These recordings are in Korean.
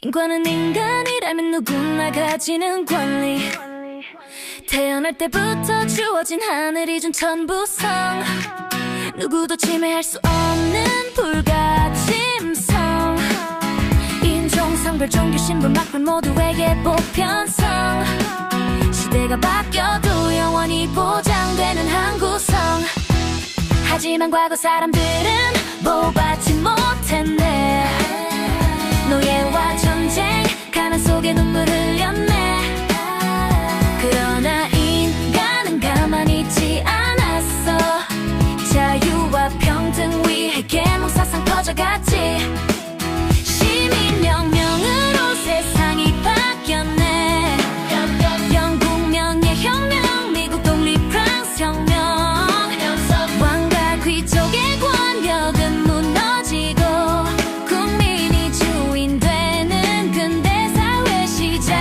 인권은 인간이라면 누구나 가지는 권리. 태어날 때부터 주어진 하늘이 준 천부성. 누구도 침해할 수 없는 불가침성. 인종성별 종교 신분 막불 모두에게 보편성. 시대가 바뀌어도 영원히 보장되는 한 구성. 하지만 과거 사람들은 보호받지 못했네. 노예와 전쟁 가난 속에 눈물 흘렸네. 그러나 인간은 가만히 있지 않았어. 자유와 평등 위해 계몽 사상 퍼져갔지. 시민혁명으로 세상이 바뀌었네. 영국 명예혁명, 미국 독립, 프랑스 혁명. 왕과 귀족의 권력은 무너지고 국민이 주인 되는 근대사회 시작.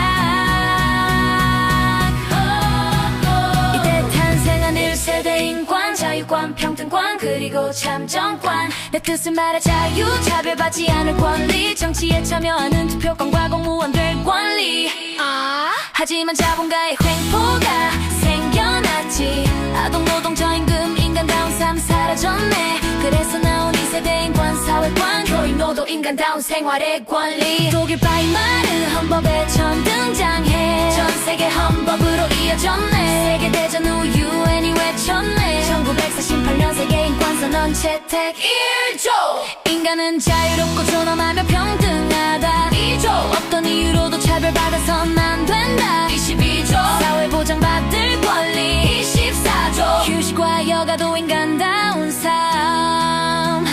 이때 탄생한 1세대 인권, 자유권, 평등권, 그리고 참정권. 내 뜻을 말해 자유, 차별받지 않을 권리. 정치에 참여하는 투표권과 공무원 될 권리. 하지만 자본가의 횡포가 생겨났지. 아동노동, 저임금, 인간다운 삶 사라졌네. 그래서 나온 2세대 인권, 사회권, 교육노동, 인간다운 생활의 권리. 독일 바이마르 헌법에 처음 등장해. 전세계 헌법으로 이어졌네. 세계대전 후 유엔이 외쳤네. 1948년 세계인권선언 채택 1조. 인간은 자유롭고 존엄하며 평등하다. 2조. 어떤 이유로도 차별받아선 안 된다. 22조. 사회보장받을 권리. 24조. 휴식과 여가도 인간다운 삶.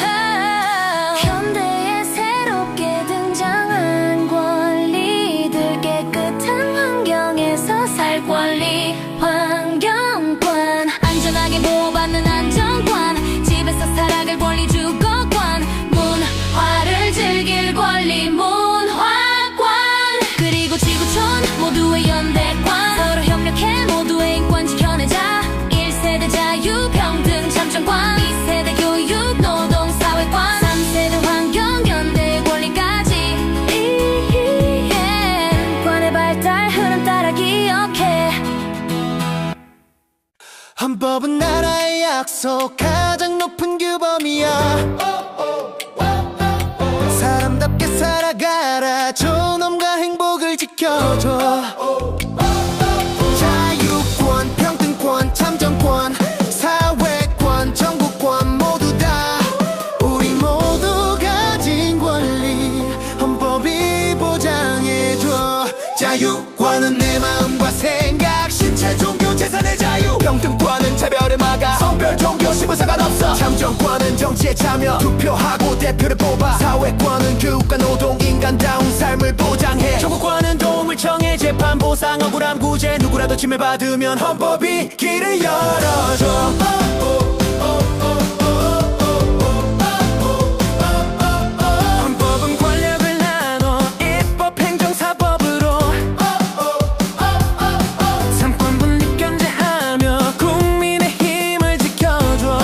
현대에 새롭게 등장한 권리들. 깨끗한 환경에서 살 권리. 환경권. 안전하게 보호받는 안정권. 집에서 살아갈 권리. 주거권. 문화를 즐길 권리. 문화권. 그리고 지구촌 모두의 연대권. 서로 협력해 모두의 인권 지켜내자. 1세대 자유 평등 참정권. 2세대 교육 노동 사회권. 3세대 환경 연대 권리까지. 인권의 발달 흐름 따라 기억해. 헌법은 나라의 약속, 가장 높은 규범이야. 사람답게 살아가라. 존엄과 행복을 지켜줘. 자유권, 평등권, 참정권, 사회권, 정부권 모두 다 우리 모두 가진 권리. 헌법이 보장해줘. 자유권은 내 마음과 생각, 신체, 종교, 재산의 자유. 평등권은 차별을 막아. 성별, 종교, 신분 상관없어. 참정권은 정치에 참여, 투표하고 대표를 뽑아. 사회권은 교육과 노동, 인간다운 삶을 보장해. 정부권은 도움을 청해, 재판, 보상, 억울함, 구제. 누구라도 침해받으면 헌법이 길을 열어줘. 헌법은 권력을 나눠 입법, 행정, 사법으로. 삼권 분립 견제하며 국민의 힘을 지켜줘.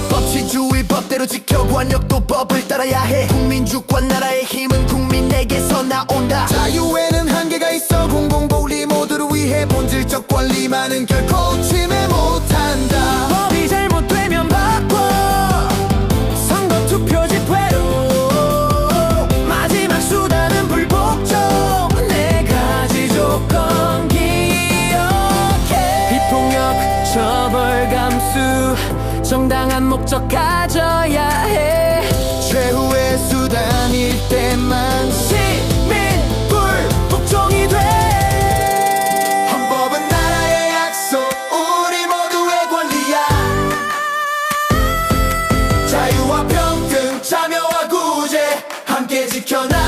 법치주의 법대로 지켜. 권력도 법을 따라야 해. 국민주권, 나라의 힘은 국민에게서 나온다. 자유에는 한계가 있어. 공공복리 모두를 위해. 본질적 권리만은 결코 침해 못한다. 법이 잘못되면 바꿔. 선거, 투표, 집회로. 마지막 수단은 불복종. 네 가지 조건 기억해. 비폭력, 처벌 감수, 정당한 목적 가져야 해. 최후의 수단일 때만 시민 불복종이 돼. 헌법은 나라의 약속, 우리 모두의 권리야. 자유와 평등, 참여와 구제, 함께 지켜나가자.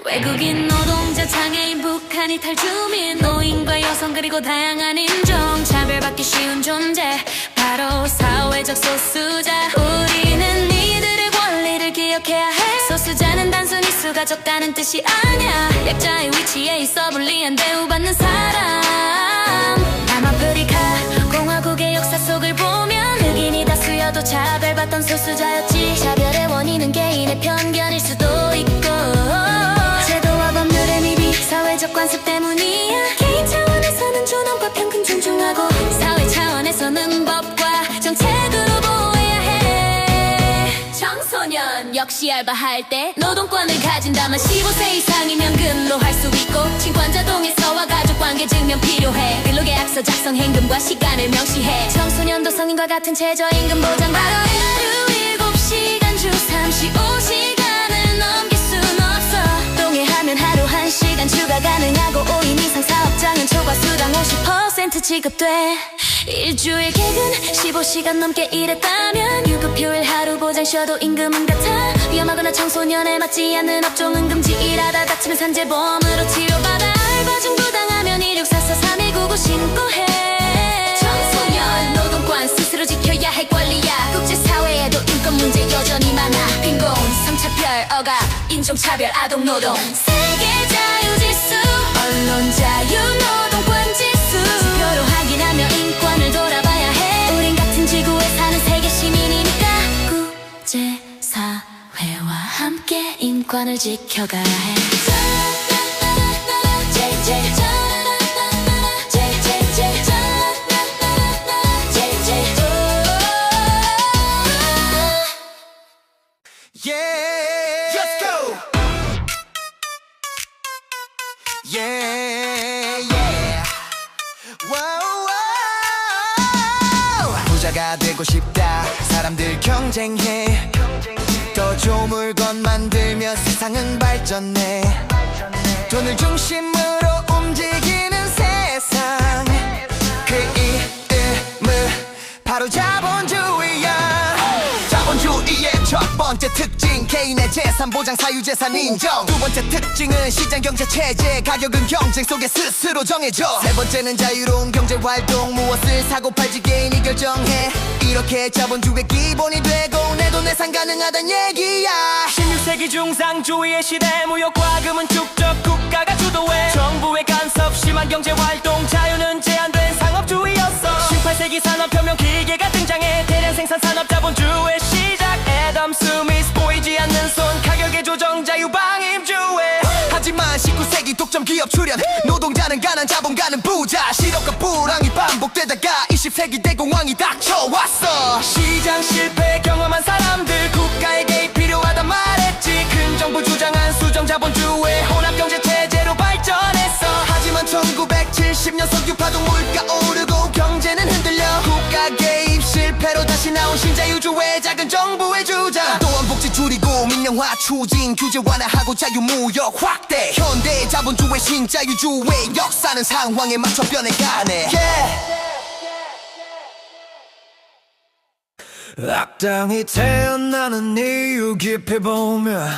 외국인 노동자, 장애인, 북한이 탈주민, 노인과 여성 그리고 다양한 인종. 차별받기 쉬운 존재, 바로 사회적 소수자. 우리는 이들의 권리를 기억해야 해. 소수자는 단순히 수가 적다는 뜻이 아니야. 약자의 위치에 있어 불리한 대우받는 사람. 너도 차별받던 소수자였지. 차별의 원인은 개인의 편견일 수도 있고 제도와 법률의 미비 사회적 관습 때문이야. 개인 차원에서는 존엄과 평등 존중하고 사회 차원에서는 법과 정책으로 보호해야 해. 청소년 역시 알바할 때 노동권을 가진다면 15세 이상이면 근로할 수 있고 친권자 동의서와 가족관계 증명 필요해. 근로계약서 작성 행금과 시간을 명시해. 청소년도 성인과 같은 최저임금 보장 바로 하루 7시간 주 35시간을 넘길 순 없어. 동의하면 하루 1시간 추가 가능하고 5인 이상 사업장은 초과수당 50% 지급돼. 일주일 개근 15시간 넘게 일했다면 유급휴일 하루 보장 쉬어도 임금은 같아. 위험하거나 청소년에 맞지 않는 업종은 금지. 일하다 다치면 산재보험으로 치료받아. 알바 중 부당하면 1644-3199 신고해. 청소년 노동권 스스로 지켜야 할 권리야. 국제사회에도 인권 문제 여전히 많아. 빈곤, 성차별, 억압, 인종차별, 아동노동. 세계 자유지수, 언론 자유, 노동권 지수 지표로 확인하며 인권을 돌아봐야 해. 우린 같은 지구에 사는 세계 시민이니까 국제사회와 함께 인권을 지켜가야 해. Yeah, let's go. Yeah, yeah. Wow, wow. 부자가 되고 싶다. 사람들 경쟁해. 더 좋은 물건 만들며 세상은 발전해. 돈을 중심으로 움직이는 세상. 그 이름은 바로 자본주의야. 자본주의의 첫 번째 특징, 개인의 재산 보장, 사유재산 인정. 두 번째 특징은 시장경제 체제, 가격은 경쟁 속에 스스로 정해져. 세 번째는 자유로운 경제활동, 무엇을 사고 팔지 개인이 결정해. 이렇게 자본주의 기본이 되고 내도 내산 가능하단 얘기야. 16세기 중상주의의 시대, 무역과금은 축적 국가가 주도해. 정부의 간섭, 심한 경제활동, 자유는 제한된 상업주의였어. 18세기 산업혁명 기계가 등장해. 대량 생산 산업 자본주의 시작. 애덤 스미스 보이지 않는 손, 가격의 조정 자유 방임주의. 하지만 19세기 독점 기업 출현, 노동자는 가난 자본가는 부자. 실업과 불황이 반복되다가 20세기 대공황이 닥쳐왔어. 시장 실패 경험한 사람들 국가의 개입 필요하단 말했지. 큰 정부 주장한 수정 자본주의 혼합경제 체제로 발전했어. 하지만 1970년 석유파동 물가 오르고 경제는 흔들려. 국가 개입 실패로 다시 나온 신자유주의 작은 정부의 주장. 노원복지 줄이고 민영화 추진, 규제 완화하고 자유무역 확대. 현대 자본주의 신자유주의 역사는 상황에 맞춰 변해가네. 악당이 태어나는 이유 깊이 보면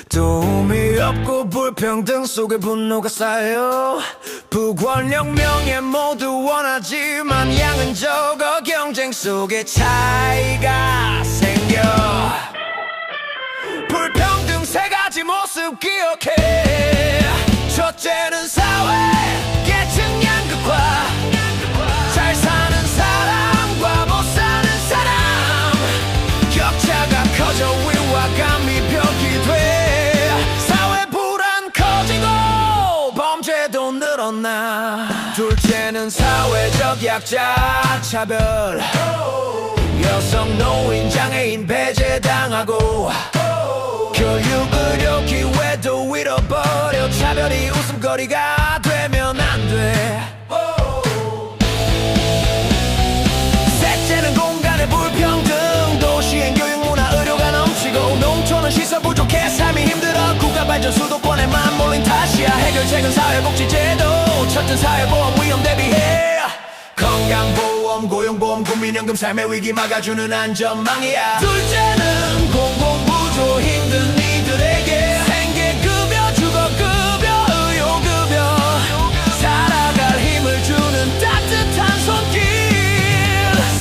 도움이 없고 불평등 속에 분노가 쌓여. 부권력 명예 모두 원하지만 양은 적어. 경쟁 속에 차이가 생겨. 불평등 세 가지 모습 기억해. 첫째는 사회 계층 양극화. 잘 사는 사람과 못 사는 사람, 격차가 커져 위화감이 벽이 돼. 사회 불안 커지고 범죄도 늘어나. 둘째는 사회적 약자 차별. 여성 노인 장애인 배제당하고 교육 의료 기회도 잃어버려. 차별이 웃음거리가 되면 안 돼. 셋째는 공간의 불평등. 도시엔 교육 문화 의료가 넘치고 농촌은 시설 부족해 삶이 힘들어. 국가 발전 수도권에만 몰린 탓이야. 해결책은 사회복지제도. 첫째 사회보험 위험 대비해. 건강보험 고용보험 국민연금 삶의 위기 막아주는 안전망이야. 둘째는 공공부조 힘든 이들에게 생계급여 주거급여 의료급여 살아갈 힘을 주는 따뜻한 손길.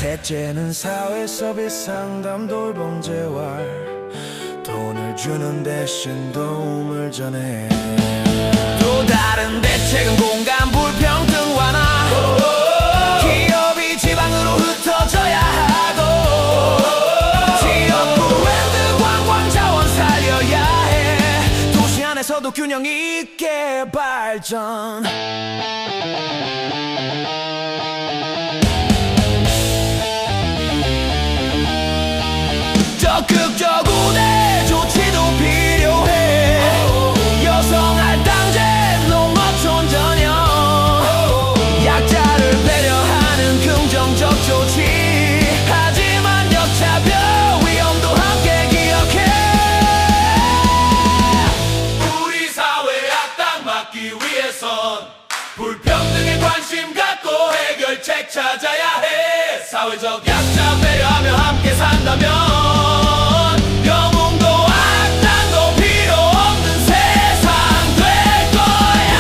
셋째는 사회서비스 상담 돌봄 재활. 돈을 주는 대신 도움을 전해. 또 다른 대책은 공간 불평등 완화. 기업이 지방으로 흩어져야 하고 모두 균형 있게 발전. 적극적 우대 조치도 필요해. 여성 할당제 농어촌 전형 약자를 배려하는 긍정적 조치. 하지만 역차별 위험도 함께 기억해. 우리 사회 악당 막기 위해선 불평등에 관심 갖고 해결책 찾아야 해. 사회적 약자 배려하며 함께 산다면 영웅도 악당도 필요 없는 세상 될 거야.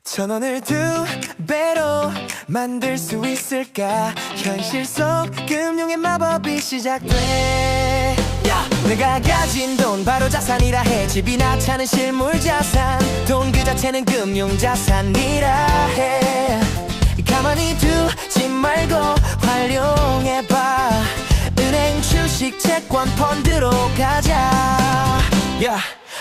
천 원을 두 배로 만들 수 있을까? 현실 속 금융의 마법이 시작돼. 내가 가진 돈 바로 자산이라 해. 집이나 차는 실물 자산, 돈 그 자체는 금융 자산이라 해. 가만히 두지 말고 활용해봐. 은행, 주식, 채권, 펀드로 가자.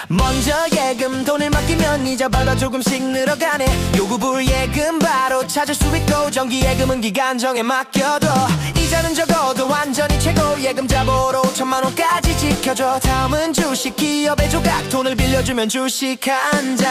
먼저 예금 돈을 맡기면 이자마다 조금씩 늘어가네. 요구불 예금 바로 찾을 수 있고, 정기예금은 기간정에 맡겨둬. 이자는 적어도 완전히 최고. 예금자 보러 5천만 원까지 지켜줘. 다음은 주식, 기업의 조각. 돈을 빌려주면 주식 한 장.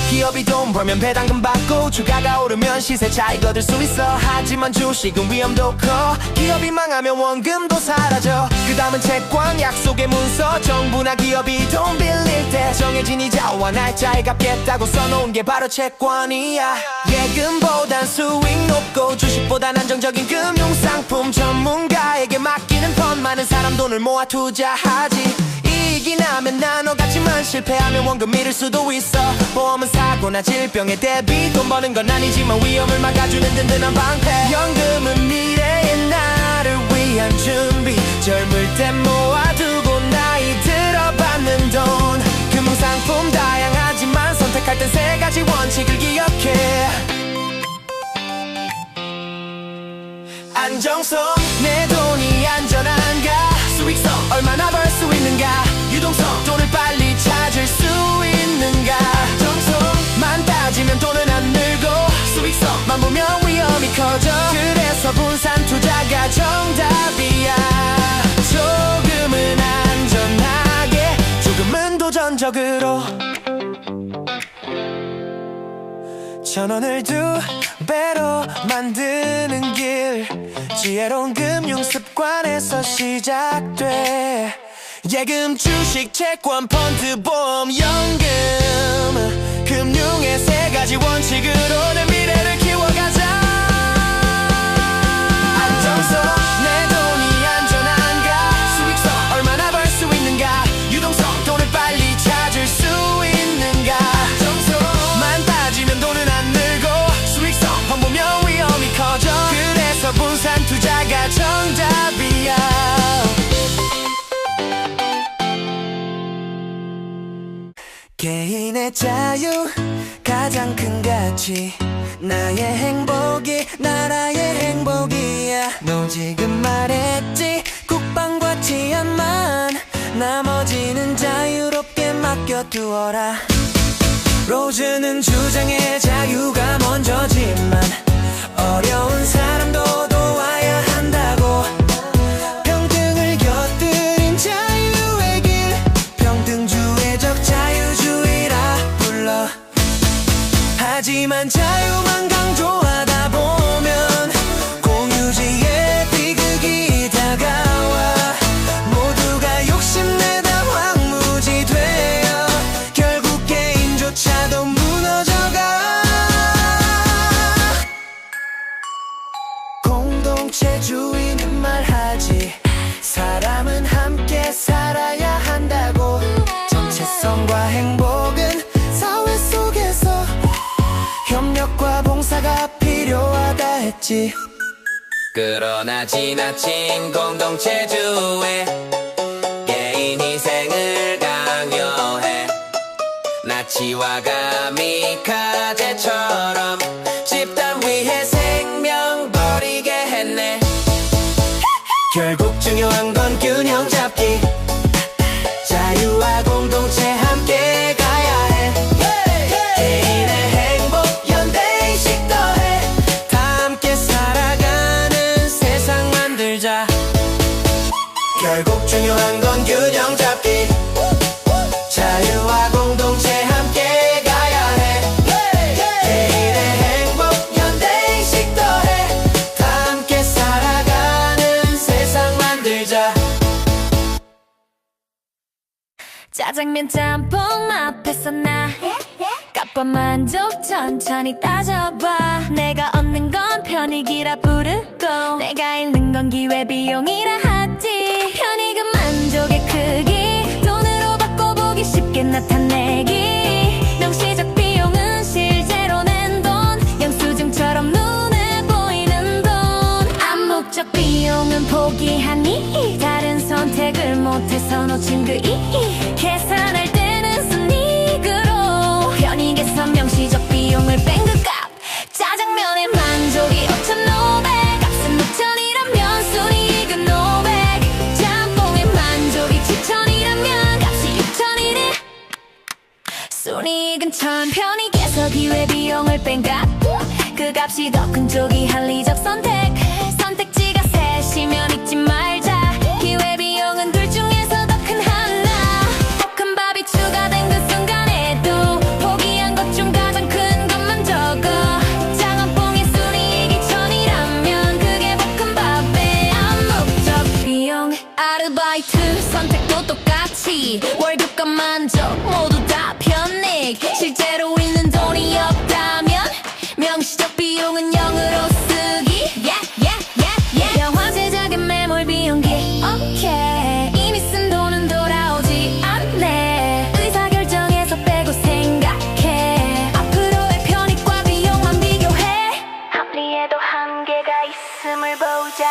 기업이 돈 벌면 배당금 받고, 주가가 오르면 시세 차익 얻을 수 있어. 하지만 주식은 위험도 커. 기업이 망하면 원금도 사라져. 그 다음은 채권, 약속의 문서. 정부나 기업이 돈 빌릴 때 정해진 이자와 날짜에 갚겠다고 써놓은 게 바로 채권이야. 예금보단 수익 높고 주식보단 안정적인 금융상품. 전문가에게 맡기는 펀드. 많은 사람 돈을 모아 투자하지. 이익이 나면 나눠 갖지만 실패하면 원금 잃을 수도 있어. 보험은 사고나 질병에 대비. 돈 버는 건 아니지만 위험을 막아주는 든든한 방패. 연금은 미래의 나를 위한 준비. 젊을 때 모아두고 나이 들어 받는 돈. 금융상품 다양하지만 선택할 땐 세 가지 원칙을 기억해. 안정성, 내 돈이 안전한가? 수익성, 얼마나 벌 수 있는가? 유동성, 돈을 빨리 찾을 수 있는가? 정성만 따지면 돈은 안 늘고, 수익성만 보면 위험이 커져. 그래서 분산 투자가 정답이야. 조금은 안전하게, 조금은 도전적으로. 천 원을 두 배로 만드는 길. 지혜로운 금융 습관에서 시작돼. 예금, 주식, 채권, 펀드, 보험, 연금. 금융의 세 가지 원칙으로 내 미래를 키워가자. 안정성, 내 돈이 안전한가? 수익성, 얼마나 벌 수 있는가? 유동성, 돈을 빨리 찾을 수 있는가? 정성만 따지면 돈은 안 늘고, 수익성 험보면 위험이 커져. 그래서 분산 투자가 정답이야. 개인의 자유 가장 큰 가치. 나의 행복이 나라의 행복이야. 너 지금 말했지. 국방과 치안만, 나머지는 자유롭게 맡겨두어라. 로즈는 주장해 자유가 먼저지만 어려운 사람도 도와야 한다고. 평등을 곁들인 자유의 길, 평등주의적 자유주의라 불러. 하지만 자유만 강조하다 보면 공유지의 비극이 다가와. 모두가 욕심내다 황무지 되어 결국 개인조차도 무너져가. 공동체주의는 말하지. 사람은 함께 살아야 한다고. 정체성과 행복은 사회 속에서 협력과 봉사가 필요하다 했지. 그러나 지나친 공동체주의, 개인 희생을 강요해. 나치와 가미카제처럼 결국 중요한 건 균형 잡기. 자유와 공동체 함께 가야 해. 개인의 행복 연대의식 더해. 다 함께 살아가는 세상 만들자. 결국 중요한 건 균형 잡기. 자유와 공동체 함께 가야 해. 개인의 행복 연대의식 더해. 다 함께 살아가는 세상 만들자. 짜장면 짬뽕 앞에서 나 값과 만족 천천히 따져봐. 내가 얻는 건 편익이라 부르고 내가 잃는 건 기회비용이라 하지. 편익은 만족의 크기, 돈으로 바꿔보기 쉽게 나타내기. 명시적 비용은 실제로 낸 돈, 영수증처럼 눈에 보이는 돈. 암묵적 비용은 포기하니 다른 선택을 못해서 놓친 그 이익. 계산할 때는 순이익으로 편익에서 명시적 비용을 뺀 그 값. 짜장면의 만족이 5,500, 값은 6,000이라면 순이익은 500. 짬뽕의 만족이 7,000이라면 값이 6,000이래. 순이익은 1,000, 편익에서 기회비용을 뺀 값. 그 값이 더 큰 쪽이 합리적 선택. 선택지가 셋이면 잊지 말자. 기회비용은 둘 중에서 더 큰 하나. 볶음밥이 추가된 그 순간에도 포기한 것 중 가장 큰 것만 적어. 장원뽕의 순이익이 1,000이라면 그게 볶음밥의 암묵적 비용. 아르바이트 선택도 똑같이 월급과 만족 모두 다 편익. 실제로 잃는 돈이 없다면 명시적 비용은 0으로 쓰기. 영화 제작의 매몰 비용기. 오케이, 이미 쓴 돈은 돌아오지 않네. 의사결정에서 빼고 생각해. 앞으로의 편익과 비용만 비교해. 합리에도 한계가 있음을 보자.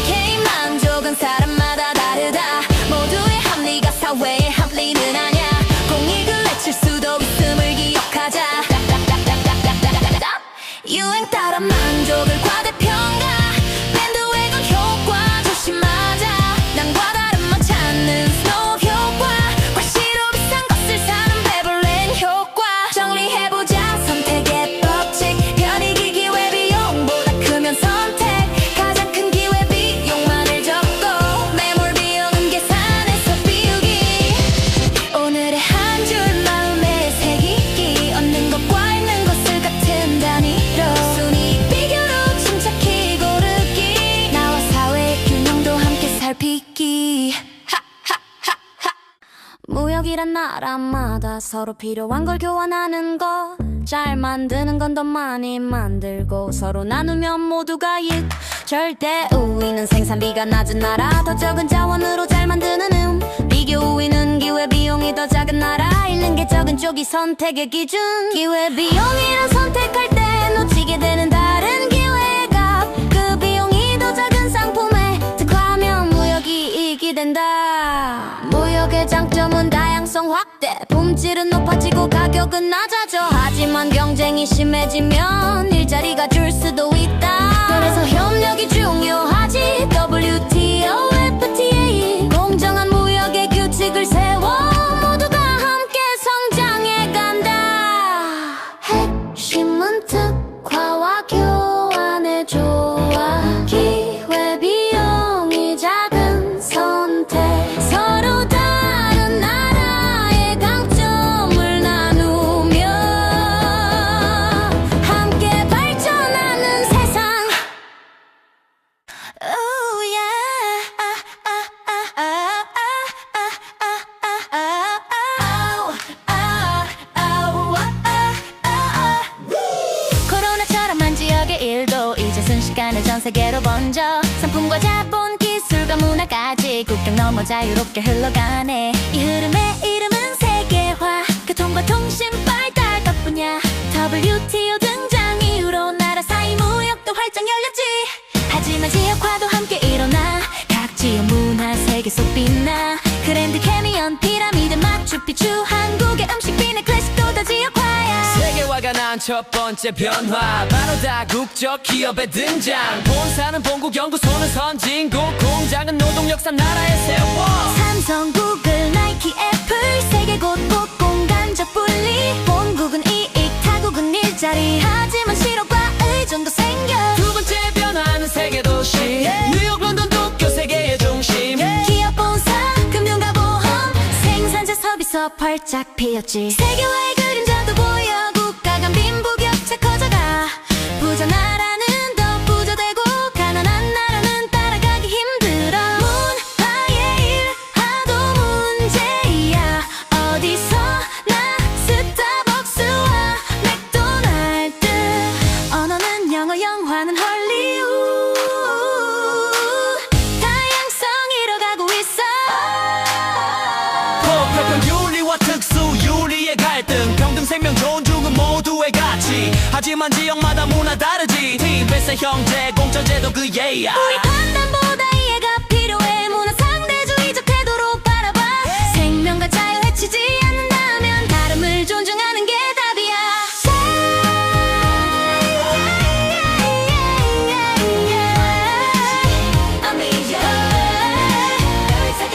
개인 만족은 사람마다 다르다. 모두의 합리가 사회의 합리는 아냐. 공익을 해칠 수도 있음을 기억하자. 유행 따라 만족을 과대평가. 밴드웨건 효과 조심하자. 남과 다른만 찾는 스노우 효과. 과시로 비싼 것을 사는 베블렌 효과. 정리해보자 선택의 법칙. 편익이 기회비용보다 크면 선택. 가장 큰 기회비용만을 적고 매몰 비용은 계산해서 비우기. 오늘의 한 줄 마음에 새기기. 얻는 것과 잃는 것을 같은 단위로 순이익 비교로 침착히 고르기. 나와 사회의 균형도 함께 살피기. 무역이란 나라마다 서로 필요한 걸 교환하는 것. 잘 만드는 건 더 많이 만들고 서로 나누면 모두가 이익. 절대 우위는 생산비가 낮은 나라, 더 적은 자원으로 잘 만드는 비교 우위는 기회비용이 더 작은 나라. 잃는 게 적은 쪽이 선택의 기준. 기회비용이란 선택할 때 놓치게 되는 다른 기회의 값. 그 비용이 더 작은 상품에 특화하면 무역이 이익이 된다. 무역의 장점은 다양성 확대. 품질은 높아지고 가격은 낮아져. 하지만 경쟁이 심해지면 일자리가 줄 수도 있다. 그래서 협력이 중요하지. WTO, FTA 공정한 무역의 규칙을 세워 모두가 함께 성장해 간다. 핵심은 특화와 교환의 조화. 기회비용이 작은 선택. 서로 다른 나라의 강점을 나누며 함께 발전하는 세상. Oh yeah. 코로나처럼 한 지역의 일도 이제 순식간에 전 세계로 번져. 상품과 자본, 기술과 문화까지 국경 넘어 자유롭게 흘러가네. 이 흐름의 이름은 세계화. 교통과 통신 발달 덕분이야. WTO 등장 이후로 나라 사이 무역도 활짝 열렸지. 하지만 지역화도 함께 일어나. 각 지역 문화 세계 속 빛나. 그랜드 캐니언, 피라미드, 마추픽추, 한국의 음식 비네 클래식도 다 지역화야. 세계화가 난 첫 번째 변화 바로 다국적 기업의 등장. 본사는 본국, 연구소는 선진국, 공장은 노동력산 나라에 세워. 삼성, 구글, 나이키, 애플 세계 곳곳 공간적 분리. 본국은 이익, 타국은 일자리. 하지만 실업과 의존도 생겨. 두 번째 변화는 세계 도시. 뉴욕, 런던, 도쿄 세계의 중심. 기업 본사, 금융과 보험, 생산자 서비스 활짝 피었지. 세계화의 그림자도 보여. 국가 간 빈부격차 커져가. 부자 나라는 더 부자되고 가난한 나라는 따라가기 힘들어. 문화의 일화도 문제야. 어디서나 스타벅스와 맥도날드. 언어는 영어, 영화는 헐리우드. 다양성 잃어가고 있어. 폭력형 윤리와 특수 윤리의 갈등, 평등 생명 존중은 모두의 가치. 하지만 지역마다 문화 다르지. 티베트 형제 공천제도 그 예야. 우리 판단보다 이해가 필요해. 문화 상대주의적 태도로 바라봐. 생명과 자유 해치지 않는다면 다름을 존중하는 게 답이야.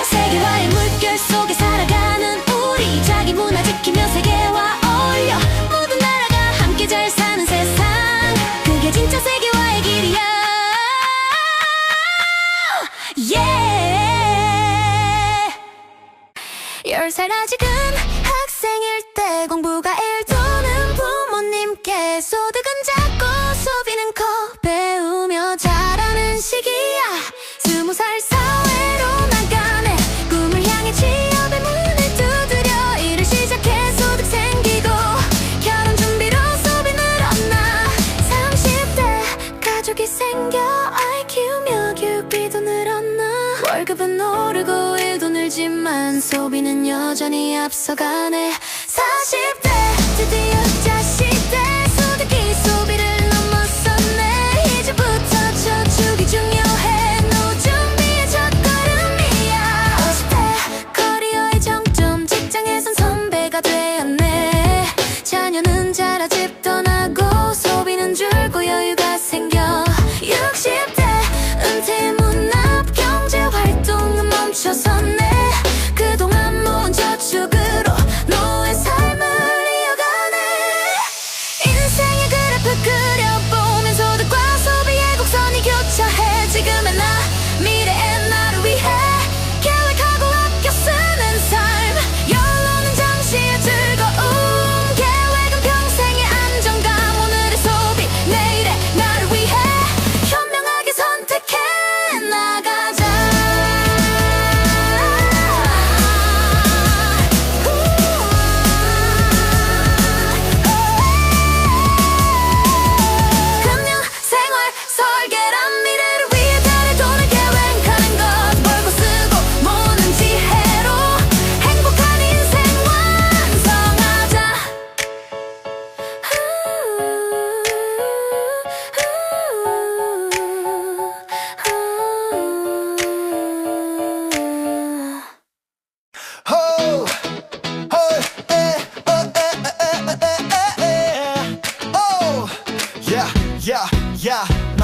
세계화의 물결 속에 살아가는 우리. 자기 문화 지키며 세계와 어울려. 모든 나라가 함께 잘 사는 세상. 그게 진짜 세계화의 길이야. Yeah. 10살 아직은 학생일 때 공부가 일도는 부모님께 소득은 작고 소비는 커 배우며 자라는 시기야. 20살 사회로 나가네. 꿈을 향해 취업의 문을 두드려. 일을 시작해 소득 생기고 결혼 준비로 소비 늘었나. 30대 가족이 생겨 아이 키우며 교육비도 늘었나. 월급은 오르고 일도 늘지만 소비는 여전히 앞서가네. 40대 드디어 자식대 소득이 소비를 넘어섰네. 이제부터 저축이 중요해. 노후 준비의 첫걸음이야. 50대 커리어의 정점, 직장에선 선배가 되었네. 자녀는 자라 집 떠나고 소비는 줄고 여유가 생겨. 60대 은퇴 문 앞 경제활동은 멈춰섰네. 그동안 모은 저축으로 노후의 삶을 이어가네. 인생의 그래프 그려보면 소득과 소비의 곡선이 교차해. 지금의 나, 미래의 나를 위해 계획하고 아껴 쓰는 삶. 연로는 잠시의 즐거움, 계획은 평생의 안정감. 오늘의 소비, 내일의 나를 위해 현명하게 선택해 나가자. 금융, 생활, 설계란 미래를 위해 달의 돈을 계획하는 것. 벌고 쓰고 모으는 지혜로 행복한 인생 완성하자. 호, 호, 에, 오, 야, 야, 야, 마.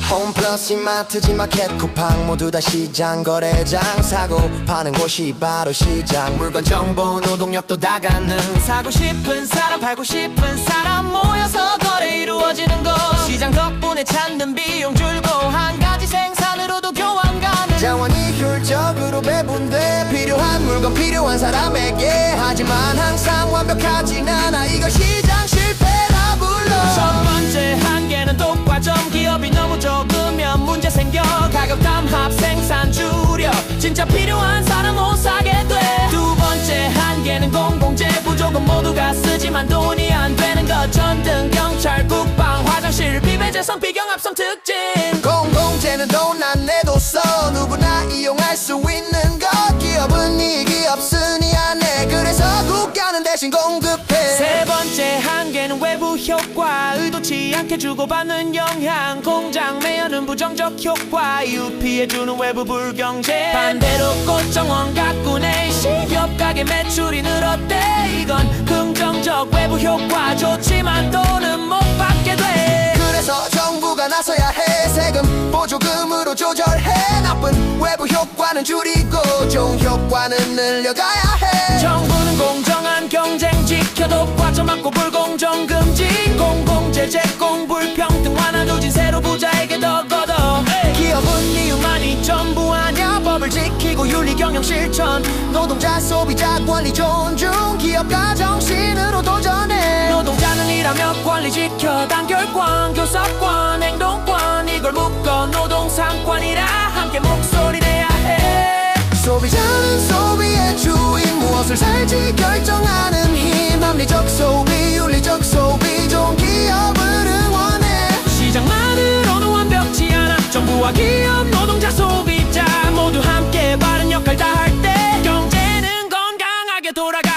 홈플러스 마트 지마켓 쿠팡 모두 다 시장 거래장. 사고 파는 곳이 바로 시장. 물건 정보 노동력도 다 가능. 사고 싶은 사람, 팔고 싶은 사람 모여서 거래 이루어지는 곳. 시장 덕분에 찾는 비용 줄고 한 가지 생산으로도 교환 가능. 자원이 효율적으로 배분돼. 필요한 물건 필요한 사람에게. 하지만 항상 완벽하진 않아. 이걸 시장 실패라 불러. 첫 번째 한계는 독과점. 기업이 너무 적으면 문제 생겨. 가격 담합 생산 줄여. 진짜 필요한 사람 못 사게 돼. 두 번째 한계는 공공재. 부족은 모두가 쓰지만 돈이 안 되는 것. 전등, 경찰, 국방, 화장실, 비배재성, 비경합성 특징. 공공재는 돈 안 내도 써. 누구나 이용할 수 있는 것. 기업은 이익이 없으니 안 해. 그래서 국가는 대신 공급해. 세 번째 한계는 외부 효과. 의도치 않게 주고받는 영향 공장 매여는 부정적 효과 이웃 피해주는 외부 불경제 반대로 꽃정원 가꾸네 식협 가게 매출이 늘었대 이건 긍정적 외부 효과 좋지만 돈은 못 받게 돼 그래서 정부가 나서야 해 세금 보조금으로 조절해 나쁜 외부 효과는 줄이고 좋은 효과는 늘려가야 해 정부는 공정한 경쟁 지켜도 과점 많고 불공정 금지 공공재제공 불평등 완화 누진 새로 부자에게 더 걷어 기업은 이유만이 전부 아냐 법을 지키고 윤리 경영 실천 노동자 소비자 권리 존중 기업가 정신으로 도전해 노동자는 일하며 권리 지켜 단결권 교섭권 행동권 이걸 묶어 노동상권이라 함께 목소리 내야 해 소비자는 소비의 주인 무엇을 살지 결정하는 힘 합리적 소비 윤리적 소비 좋은 기업을 응원해 시장만으로는 완벽치 않아 정부와 기업 노동자 소비자 모두 함께 바른 역할 다할 때 경제는 건강하게 돌아가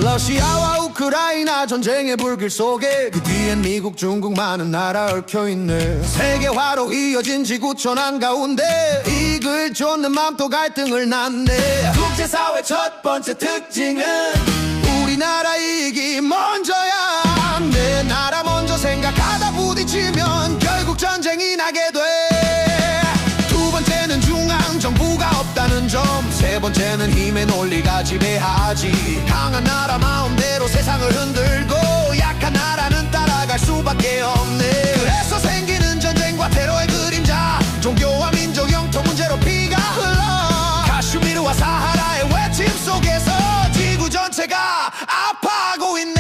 러시아와 우크라이나 전쟁의 불길 속에 그 뒤엔 미국 중국 많은 나라 얽혀있네 세계화로 이어진 지구촌 한가운데 이익을 쫓는 맘 또 갈등을 낳네 국제사회 첫 번째 특징은 우리나라 이익이 먼저야 내 나라 먼저 생각하다 부딪히면 결국 전쟁이 나게 돼 두 번째는 중앙정부가 없다는 점 세 번째는 힘의 논리가 지배하지 강한 나라 마음대로 세상을 흔들고 약한 나라는 따라갈 수밖에 없네 그래서 생기는 전쟁과 테러의 그림자 종교와 민족 영토 문제로 피가 흘러 카슈미르와 사하라의 외침 속에서 지구 전체가 아파하고 있네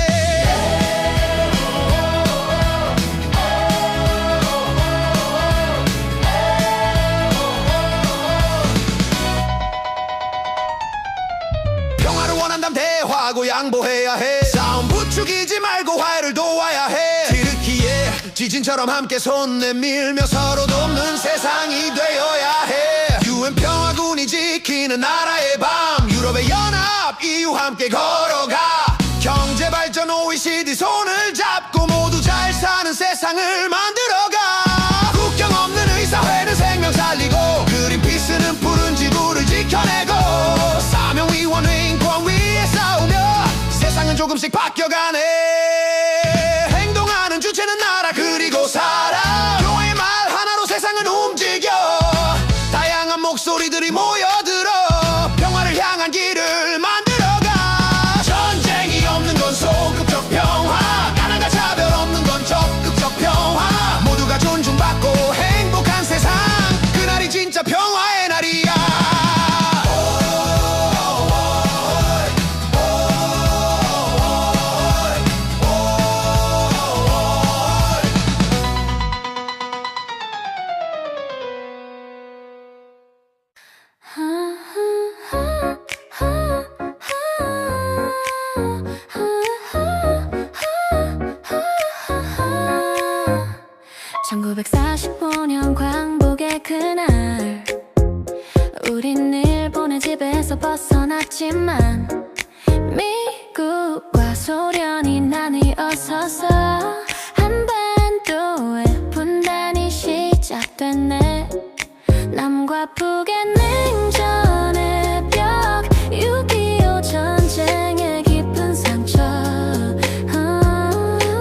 대화하고 양보해야 해 싸움 부추기지 말고 화해를 도와야 해 튀르키예 지진처럼 함께 손 내밀며 서로 돕는 세상이 되어야 해 UN 평화군이 지키는 나라의 밤 유럽의 연합 EU 함께 걸어가 경제발전 OECD 손을 잡고 모두 잘 사는 세상을 만들어가 국경 없는 의사회는 생명 살리고 그린피스는 푸른 지구를 지켜내고 사명위원회 인권위 세상은 조금씩 바뀌어가네 행동하는 주체는 나라 그리고 사람 교회의 말 하나로 세상은 움직여 다양한 목소리들이 모여들어 평화를 향한 길을 만들어가 전쟁이 없는 건 소극적 평화 가난과 차별 없는 건 적극적 평화 모두가 존중받고 행복한 세상 그날이 진짜 평화의 날이야 그날 우린 일본의 집에서 벗어났지만 미국과 소련이 나뉘어서서 한반도의 분단이 시작됐네 남과 북의 냉전의 벽 6.25 전쟁의 깊은 상처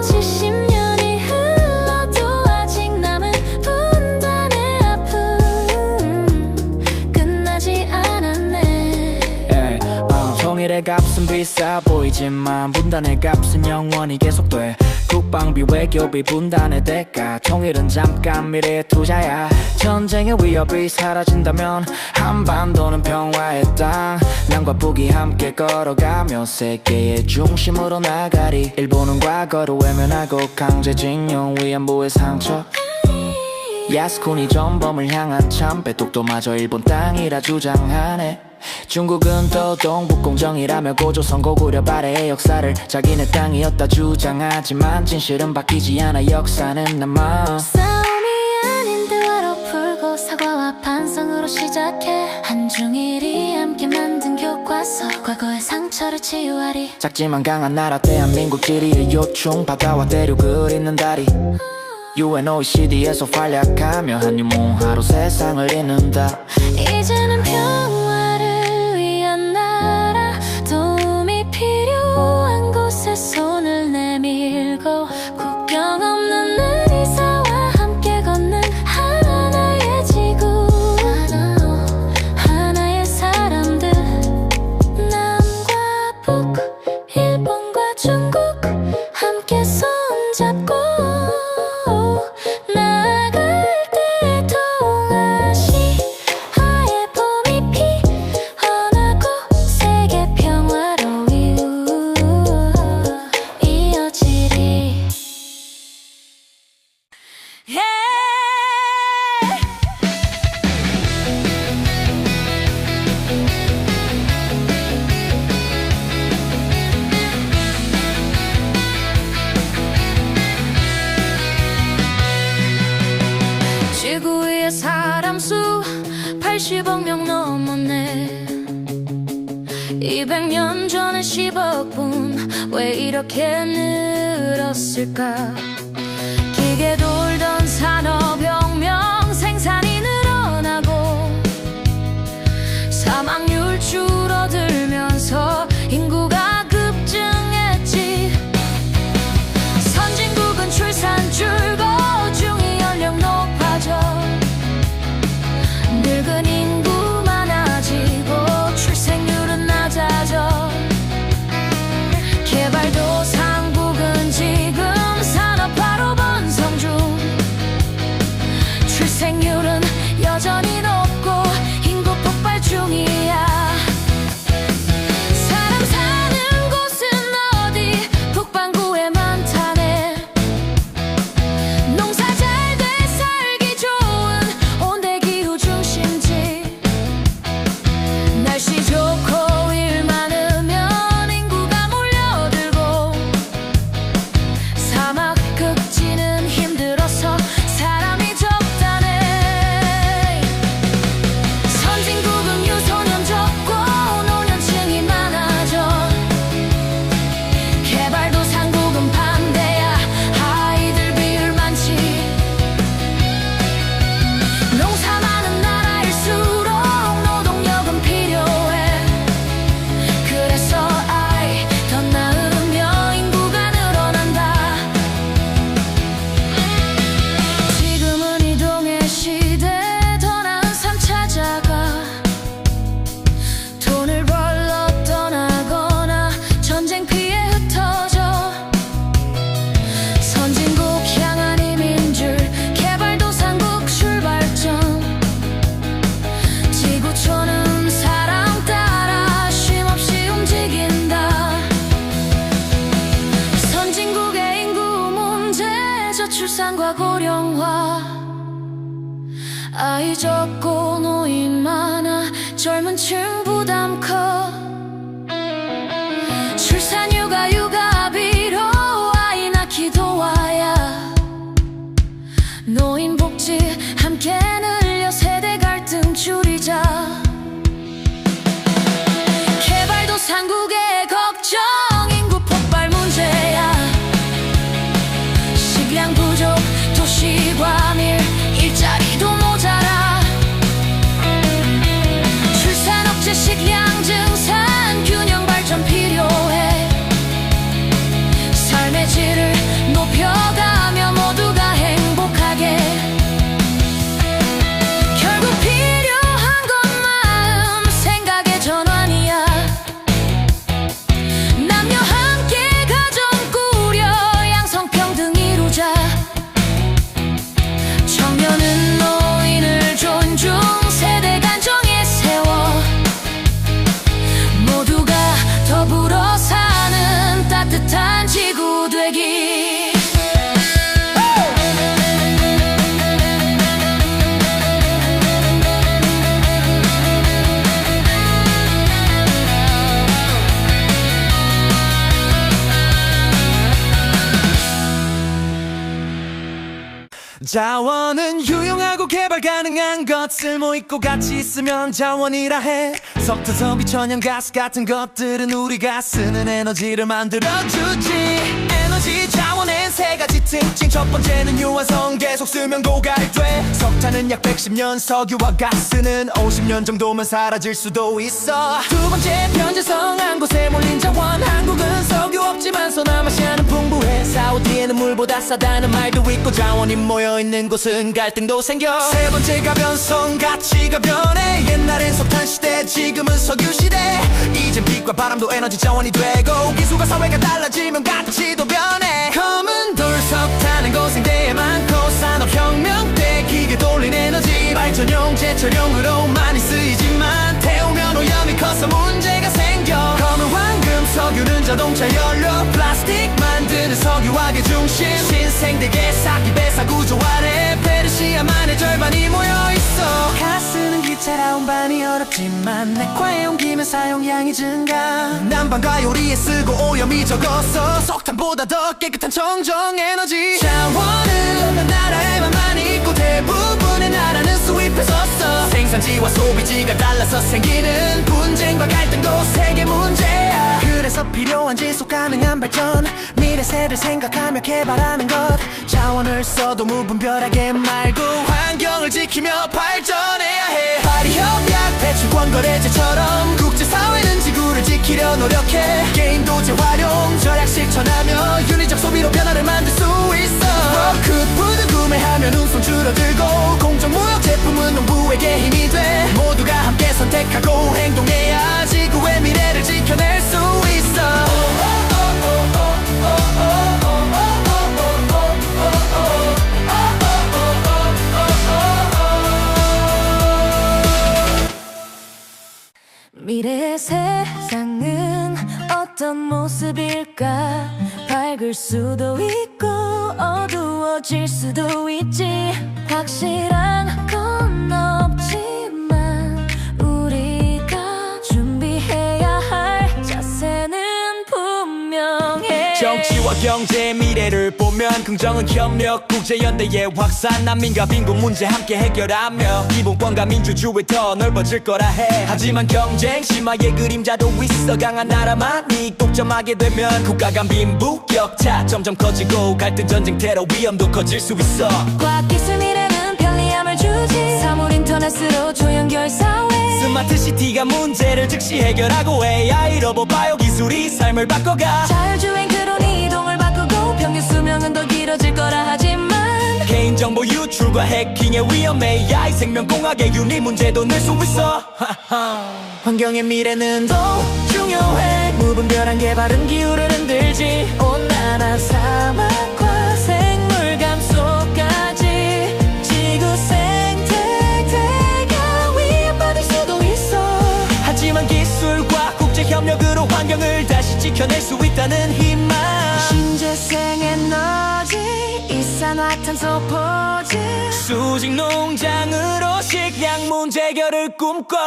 70년이 흘러도 아직 남은 분단의 아픔 끝나지 않았네 통일의 값은 비싸 보이지만 분단의 값은 영원히 계속돼 국방비 외교비 분단의 대가 통일은 잠깐 미래의 투자야. 전쟁의 위협이 사라진다면 한반도는 평화의 땅. 남과 북이 함께 걸어가며 세계의 중심으로 나가리. 일본은 과거를 외면하고 강제징용 위안부의 상처. 야스쿠니 전범을 향한 참배 독도마저 일본 땅이라 주장하네. 중국은 또 동북공정이라며 고조선 고구려 발해의 역사를 자기네 땅이었다 주장하지만 진실은 바뀌지 않아. 역사는 남아. 싸움이 아닌 대화로 풀고 사과와 반성으로 시작해. 한중일이 함께 만든 교과서 과거의 상처를 치유하리. 작지만 강한 나라 대한민국 지리의 요충 바다와 대륙을 잇는 다리. UN OECD에서 활약하며 한유문화로 세상을 잇는다. 이제는 평화를 위한 나라. 도움이 필요한 곳에 손을 내밀고 국경 없는 의사와 함께 걷는 하나의 지구. 하나의 사람들. 남과 북 일본과 중국 함께 손잡고 나갈 때 동아시아의 봄이 피어나고 세계 평화로 이어지리. 지구 위의 사람 수 80억 명 넘었네. 200년 전에 10억 분. 왜 이렇게 늘었을까? 기계 돌던 산업혁명 생산이 늘어나고 사망률 줄어들면서 인구가 급증했지. 선진국은 출산 줄고 중위 연령 높아져. 늙은 인구 많아지고 출생률은 낮아져. 개발도상국은 지금 산업화로 번성 중. 출생률은 여전히 높고 인구 폭발 중이야. 사람 사는 곳은 어디? 북반구에 많다네. 농사 잘 돼 살기 좋은 온대기후 중심지. 날씨 좋고 일 많으면 인구가 몰려들고 사막 극지는 힘들어서 사람이 적다네. 선진국은 유소년 적고 노년층이 많아져. 개발도상국은 반대야. 아이들 비율 많지. 농사 많은 나라일수록 노동력은 필요해. 그래서 아이 더 낳으며 인구가 늘어난다. 지금은 이동의 시대. 더 나은 삶 찾아가. 돈을 벌러 떠나거나 전쟁 피해 흩어져. 선진국 향한 이민줄. 개발도상국 출발점. 지구촌은 사람 따라 쉼없이 움직인다. 선진국의 인구 문제. 저출산과 고령화. 아이 적고 노인 많아. 젊은 층 부담 커. 출산휴가 육아비로 아이 낳기 도와야. 노인 복지 함께 늘려 세대 갈등 줄이자. 개발도상국의 걱정 인구 폭발 문제야. 식량 부족 도시 과밀 일자리도 모자라. 출산 억제 식량 증산 자원은 유용하고 개발 가능한 것 쓸모있고 가치 있으면 자원이라 해 석탄, 천연가스 같은 것들은 우리가 쓰는 에너지를 만들어주지 에너지 자원엔 세 가지 특징 첫 번째는 유한성 계속 쓰면 고갈돼 석탄은 약 110년 석유와 가스는 50년 정도면 사라질 수도 있어 두 번째 변제성 한 곳에 몰린 자원 한국은 석유 없지만 서남아시아는 풍부해 사우디에는 물보다 싸다는 말도 있고 자원이 모여있는 곳은 갈등도 생겨 세 번째 가변성 가치가 변해 옛날엔 석탄 시대 지금은 석유 시대 이젠 빛과 바람도 에너지 자원이 되고 기술과 사회가 달라지면 가치도 변해 검은 돌 석탄은 고생대에 많고 산업혁명 때 기계 돌린 에너지 발전용 제철용으로 많이 쓰이지만 태우면 오염이 커서 문제가 생겨 검은 황금 석유는 자동차 연료 플라스틱 만드는 석유화계 중심 신생대계 쌓기 배사 구조 아래 페르시아만의 절반이 모여있어 가스는 기체라 운반이 어렵지만 액화에 옮기면 사용량이 증가 난방과 요리에 쓰고 오염이 적어서 석탄보다 더 깨끗한 청정 에너지 자원은 어느 나라에만 많이 있고 대부분의 나라는 수입해서 써 생산지와 소비지가 달라서 생기는 분쟁과 갈등도 세계 문제야 그래서 필요한 지속 가능한 발전 미래 세대를 생각하며 개발하는 것 자원을 써도 무분별하게 말고 환경을 지키며 발전해야 해 파리협약 배출권거래제처럼 국제사회는 지구를 지키려 노력해 게임도 재활용 절약 실천하며 윤리적 소비로 변화를 만들 수 있어 워크푸드 구매하면 운송 줄어들고 공정무역 제품은 농부에게 힘이 돼 모두가 함께 선택하고 행동해야 지구의 미래를 지켜낼 수 있어 미래의 세상은 어떤 모습일까 밝을 수도 있고 어두워질 수도 있지 확실한 건 없지만 우리가 준비해야 할 자세는 분명해 정치와 경제의 미래를 보면 긍정은 협력 국제연대의 확산 난민과 빈곤 문제 함께 해결하며 기본권과 민주주의 더 넓어질 거라 해 하지만 경쟁 심화의 그림자도 있어 강한 나라만이 독점하게 되면 국가 간 빈부격차 점점 커지고 갈등 전쟁 테러 위험도 커질 수 있어 과학기술 미래는 편리함을 주지 사물 인터넷으로 조연결 사회 스마트 시티가 문제를 즉시 해결하고 AI 로봇 바이오 기술이 삶을 바꿔가 자율주행 드론이 이동을 바꾸고 평균 수명은 더 길어질 거라 하지만 개인정보 유출과 해킹의 위험 AI 생명공학의 윤리 문제도 늘 수 있어 환경의 미래는 더 중요해 무분별한 개발은 기후를 흔들지 온난화 사막과 생물 감소까지 지구 생태계가 위협받을 수도 있어 하지만 기술과 국제협력으로 환경을 다시 지켜낼 수 있다는 희망 신재생 에너지 이산화탄소 포집 수직 농장으로 식량 문제 해결을 꿈꿔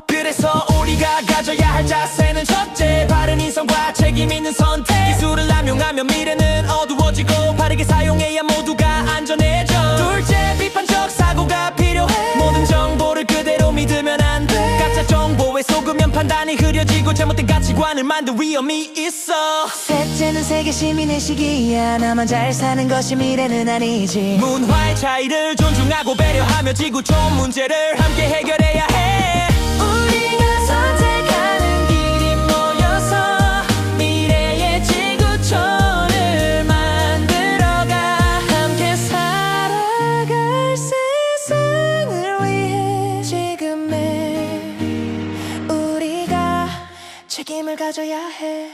그래서 우리가 가져야 할 자세는 첫째 바른 인성과 책임 있는 선택 기술을 남용하면 미래는 어두워지고 바르게 사용해야 모두가 안전해져 둘째 비판적 사고가 필요해 모든 정보를 그대로 믿으면 안 돼 가짜 정보에 속으면 판단이 흐려지고 잘못된 가치관을 만들 위험이 있어 셋째는 세계 시민의 시기야 나만 잘 사는 것이 미래는 아니지 문화의 차이를 존중하고 배려하며 지구 촌 문제를 함께 해결해야 해 우리가 선택하는 길이 모여서 미래의 지구촌을 만들어가 함께 살아갈 세상을 위해 지금의 우리가 책임을 가져야 해